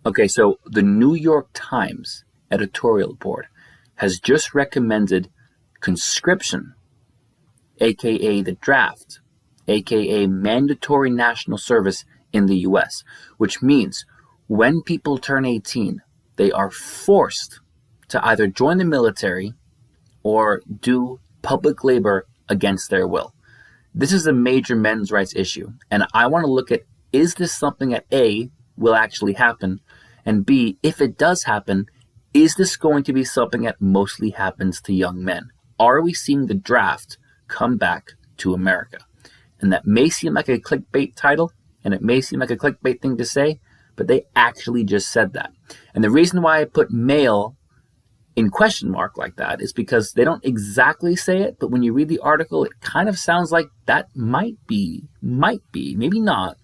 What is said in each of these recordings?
Okay, so the New York Times editorial board has just recommended conscription, aka the draft, aka mandatory national service in the US, which means when people turn 18, they are forced to either join the military or do public labor against their will. This is a major men's rights issue, and I want to look at, is this something that A, will actually happen, and B, if it does happen, is this going to be something that mostly happens to young men? Are we seeing the draft come back to America? And that may seem like a clickbait title, and it may seem like a clickbait thing to say, but they actually just said that. And the reason why I put male in question mark like that is because they don't exactly say it, but when you read the article, it kind of sounds like that might be, maybe not,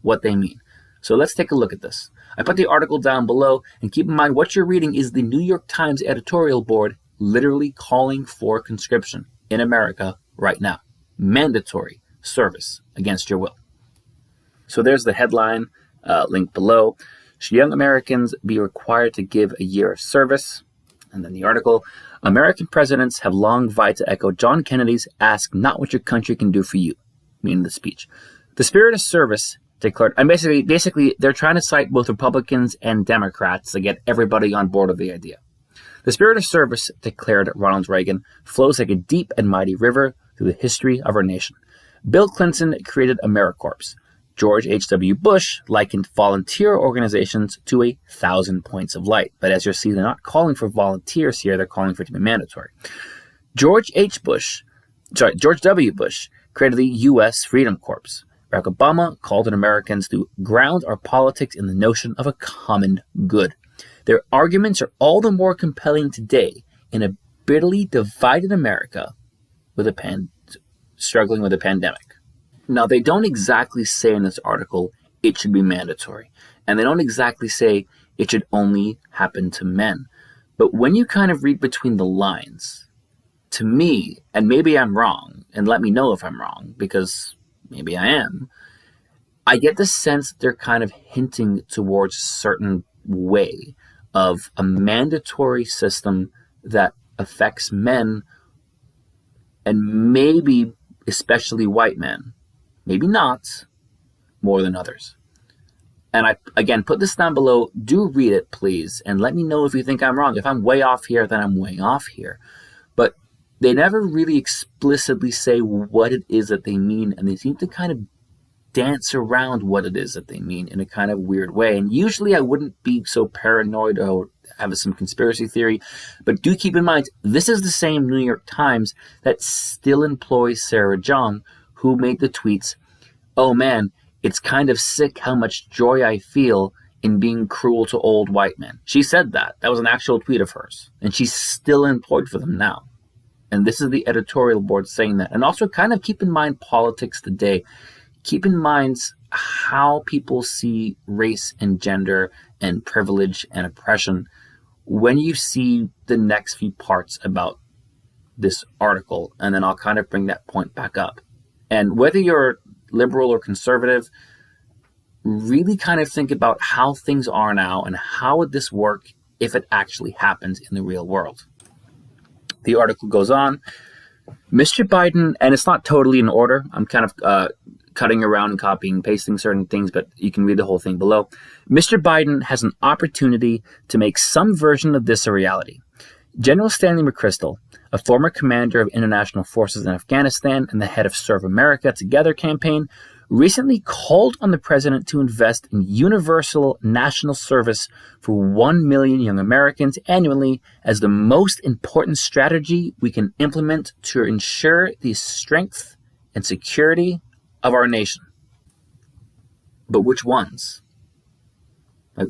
what they mean. So let's take a look at this. I put the article down below, and keep in mind what you're reading is the New York Times editorial board literally calling for conscription in America right now. Mandatory service against your will. So there's the headline, link below. Should young Americans be required to give a year of service? And then the article, American presidents have long vied to echo John Kennedy's ask not what your country can do for you, meaning the speech. The spirit of service declared, and basically they're trying to cite both Republicans and Democrats to get everybody on board with the idea. The spirit of service, declared Ronald Reagan, flows like a deep and mighty river through the history of our nation. Bill Clinton created AmeriCorps. George H.W. Bush likened volunteer organizations to 1,000 points of light. But as you'll see, they're not calling for volunteers here, they're calling for it to be mandatory. George W. Bush created the U.S. Freedom Corps. Barack Obama called on Americans to ground our politics in the notion of a common good. Their arguments are all the more compelling today in a bitterly divided America struggling with a pandemic. Now, they don't exactly say in this article it should be mandatory, and they don't exactly say it should only happen to men. But when you kind of read between the lines, to me, and maybe I'm wrong, and let me know if I'm wrong, because maybe I am, I get the sense that they're kind of hinting towards a certain way of a mandatory system that affects men, and maybe especially white men. Maybe not, more than others. And I, again, put this down below. Do read it, please, and let me know if you think I'm wrong. If I'm way off here, then I'm way off here. But they never really explicitly say what it is that they mean, and they seem to kind of dance around what it is that they mean in a kind of weird way. And usually I wouldn't be so paranoid or have some conspiracy theory, but do keep in mind, this is the same New York Times that still employs Sarah Jeong, who made the tweets, "Oh man, it's kind of sick how much joy I feel in being cruel to old white men." She said that. That was an actual tweet of hers. And she's still employed for them now. And this is the editorial board saying that. And also kind of keep in mind politics today. Keep in mind how people see race and gender and privilege and oppression when you see the next few parts about this article. And then I'll kind of bring that point back up. And whether you're liberal or conservative, really kind of think about how things are now and how would this work if it actually happens in the real world. The article goes on. Mr. Biden, and it's not totally in order. I'm kind of cutting around and copying and pasting certain things, but you can read the whole thing below. Mr. Biden has an opportunity to make some version of this a reality. General Stanley McChrystal, a former commander of international forces in Afghanistan and the head of Serve America Together campaign, recently called on the president to invest in universal national service for 1 million young Americans annually as the most important strategy we can implement to ensure the strength and security of our nation. But which ones? Like,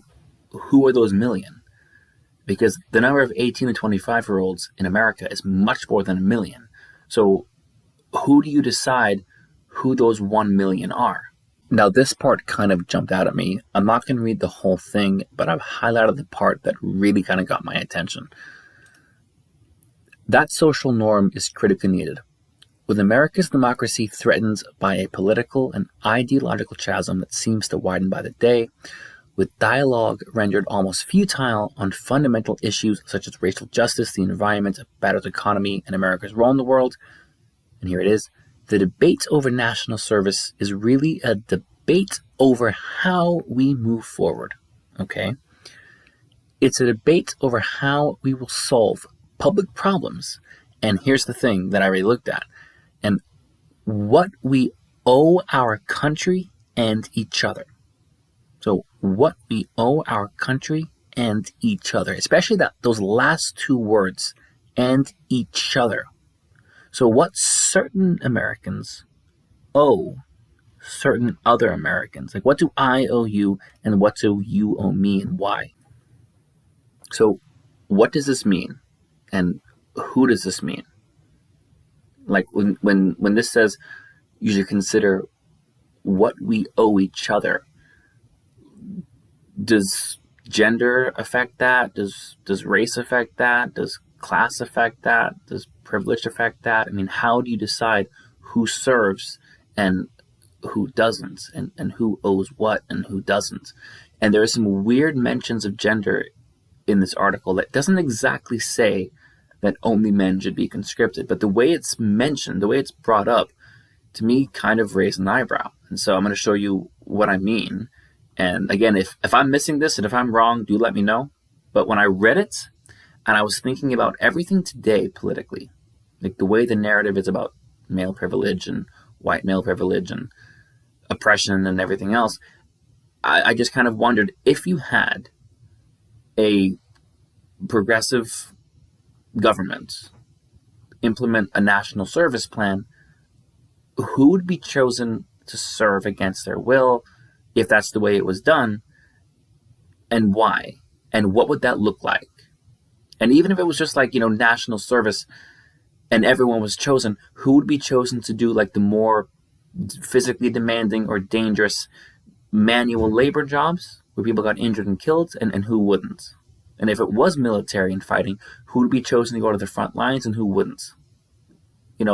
who are those million? Because the number of 18 to 25-year-olds in America is much more than 1 million. So who do you decide who those 1 million are? Now, this part kind of jumped out at me. I'm not going to read the whole thing, but I've highlighted the part that really kind of got my attention. That social norm is critically needed. With America's democracy threatened by a political and ideological chasm that seems to widen by the day, with dialogue rendered almost futile on fundamental issues such as racial justice, the environment, a battered economy, and America's role in the world. And here it is. The debate over national service is really a debate over how we move forward. Okay? It's a debate over how we will solve public problems. And here's the thing that I already looked at. And what we owe our country and each other. So what we owe our country and each other, especially those last two words, and each other. So what certain Americans owe certain other Americans. Like, what do I owe you and what do you owe me, and why? So what does this mean? And who does this mean? Like when this says you should consider what we owe each other, does gender affect that? Does race affect that? Does class affect that? Does privilege affect that? I mean, how do you decide who serves and who doesn't, and who owes what and who doesn't? And there are some weird mentions of gender in this article that doesn't exactly say that only men should be conscripted, but the way it's mentioned, the way it's brought up, to me kind of raised an eyebrow. And so I'm going to show you what I mean. And again, if I'm missing this and if I'm wrong, do let me know. But when I read it and I was thinking about everything today politically, like the way the narrative is about male privilege and white male privilege and oppression and everything else, I just kind of wondered, if you had a progressive government implement a national service plan, who would be chosen to serve against their will if that's the way it was done, and why? And what would that look like? And even if it was just like, national service and everyone was chosen, who would be chosen to do like the more physically demanding or dangerous manual labor jobs where people got injured and killed, and who wouldn't? And if it was military and fighting, who would be chosen to go to the front lines and who wouldn't?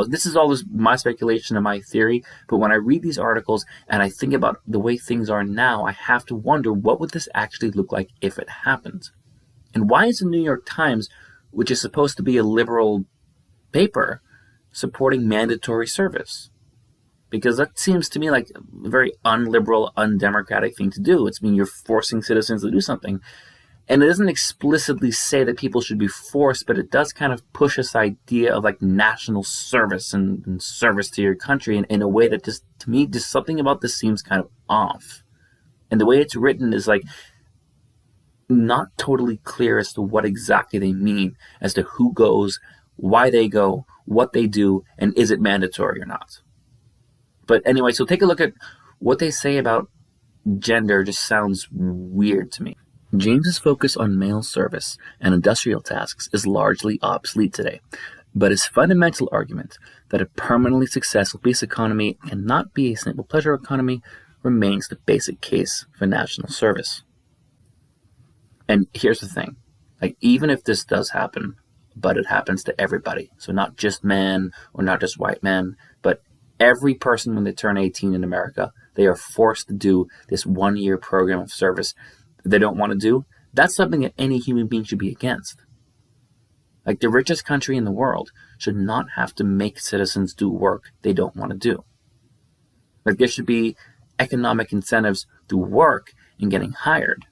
This is all my speculation and my theory, but when I read these articles and I think about the way things are now, I have to wonder, what would this actually look like if it happened? And why is the New York Times, which is supposed to be a liberal paper, supporting mandatory service? Because that seems to me like a very unliberal, undemocratic thing to do. You're forcing citizens to do something. And it doesn't explicitly say that people should be forced, but it does kind of push this idea of like national service and service to your country in a way that just, to me, just something about this seems kind of off. And the way it's written is like not totally clear as to what exactly they mean, as to who goes, why they go, what they do, and is it mandatory or not. But anyway, so take a look at what they say about gender. Just sounds weird to me. James's focus on male service and industrial tasks is largely obsolete today, but his fundamental argument that a permanently successful peace economy cannot be a simple pleasure economy remains the basic case for national service. And here's the thing, like, even if this does happen, but it happens to everybody, so not just men or not just white men, but every person when they turn 18 in America, they are forced to do this 1-year program of service they don't want to do. That's something that any human being should be against. Like, the richest country in the world should not have to make citizens do work they don't want to do. Like, there should be economic incentives through work and getting hired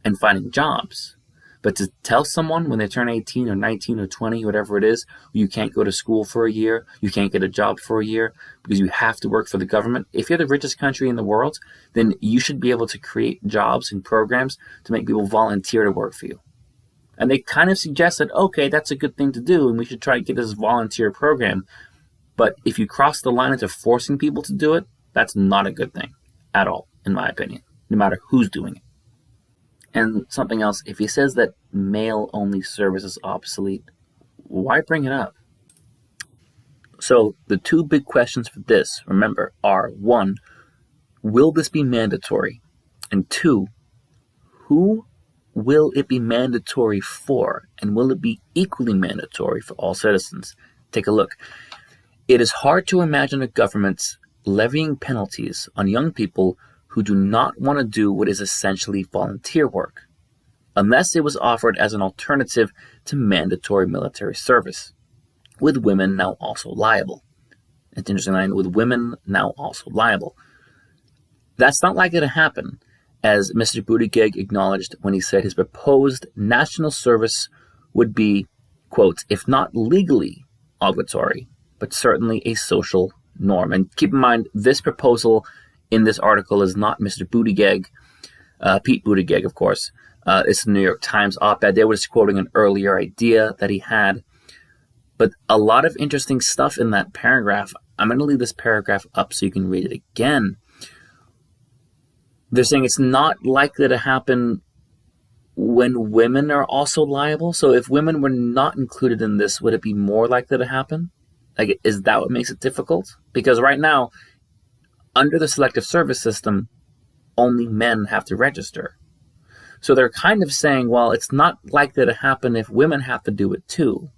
and finding jobs. But to tell someone when they turn 18 or 19 or 20, whatever it is, you can't go to school for a year, you can't get a job for a year because you have to work for the government. If you're the richest country in the world, then you should be able to create jobs and programs to make people volunteer to work for you. And they kind of suggest that, okay, that's a good thing to do and we should try to get this volunteer program. But if you cross the line into forcing people to do it, that's not a good thing at all, in my opinion, no matter who's doing it. And something else, if he says that male-only service is obsolete, why bring it up? So the two big questions for this, remember, are 1, will this be mandatory? And 2, who will it be mandatory for? And will it be equally mandatory for all citizens? Take a look. It is hard to imagine a government levying penalties on young people who do not want to do what is essentially volunteer work, unless it was offered as an alternative to mandatory military service, with women now also liable. It's interesting line, with women now also liable. That's not likely to happen, as Mr. Buttigieg acknowledged when he said his proposed national service would be, quote, if not legally obligatory, but certainly a social norm. And keep in mind, this proposal in this article is not Mr. Buttigieg, Pete Buttigieg, of course. It's the New York Times op-ed. They were just quoting an earlier idea that he had. But a lot of interesting stuff in that paragraph. I'm going to leave this paragraph up so you can read it again. They're saying it's not likely to happen when women are also liable. So if women were not included in this, would it be more likely to happen? Like, is that what makes it difficult? Because right now, under the selective service system, only men have to register. So they're kind of saying, well, it's not likely to happen if women have to do it too.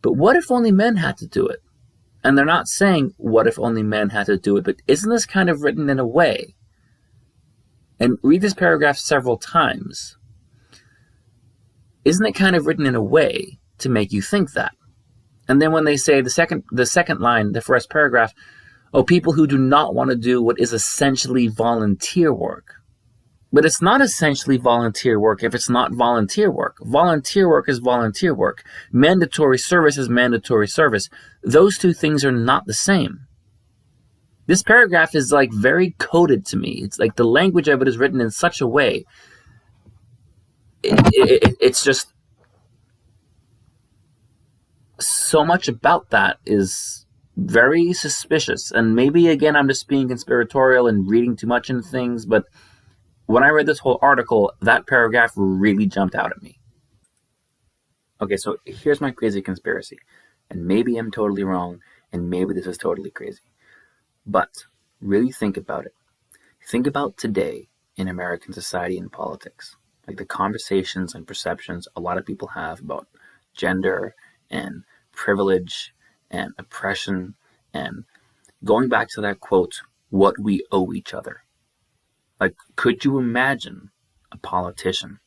But what if only men had to do it? And they're not saying, what if only men had to do it? But isn't this kind of written in a way? And read this paragraph several times. Isn't it kind of written in a way to make you think that? And then when they say the second line, the first paragraph, oh, people who do not want to do what is essentially volunteer work. But it's not essentially volunteer work if it's not volunteer work. Volunteer work is volunteer work. Mandatory service is mandatory service. Those two things are not the same. This paragraph is like very coded to me. It's like the language of it is written in such a way. It's just so much about that is very suspicious. And maybe, again, I'm just being conspiratorial and reading too much into things, but when I read this whole article, that paragraph really jumped out at me. Okay, so here's my crazy conspiracy. And maybe I'm totally wrong, and maybe this is totally crazy. But really think about it. Think about today in American society and politics. Like the conversations and perceptions a lot of people have about gender and privilege and oppression, and going back to that quote, what we owe each other. Like, could you imagine a politician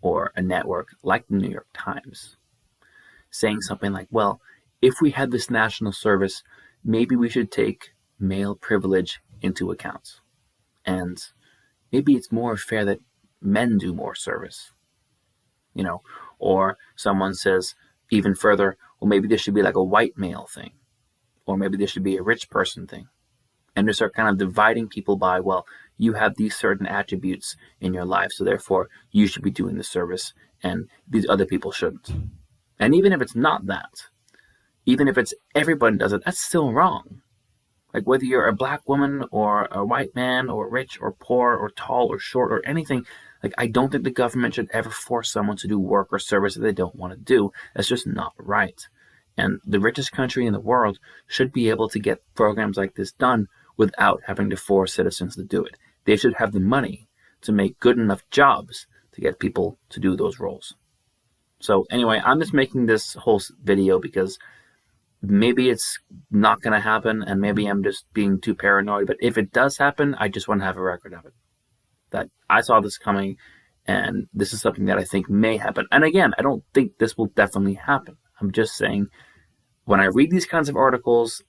or a network like the New York Times saying something like, well, if we had this national service, maybe we should take male privilege into account. And maybe it's more fair that men do more service, or someone says even further, well, maybe this should be like a white male thing, or maybe this should be a rich person thing. And just start kind of dividing people by, well, you have these certain attributes in your life, so therefore you should be doing the service and these other people shouldn't. And even if it's not that, even if it's everybody does it, that's still wrong. Like whether you're a black woman or a white man or rich or poor or tall or short or anything, like I don't think the government should ever force someone to do work or service that they don't want to do. That's just not right. And the richest country in the world should be able to get programs like this done without having to force citizens to do it. They should have the money to make good enough jobs to get people to do those roles. So anyway, I'm just making this whole video because maybe it's not going to happen and maybe I'm just being too paranoid. But if it does happen, I just want to have a record of it. That I saw this coming and this is something that I think may happen. And again, I don't think this will definitely happen. I'm just saying when I read these kinds of articles,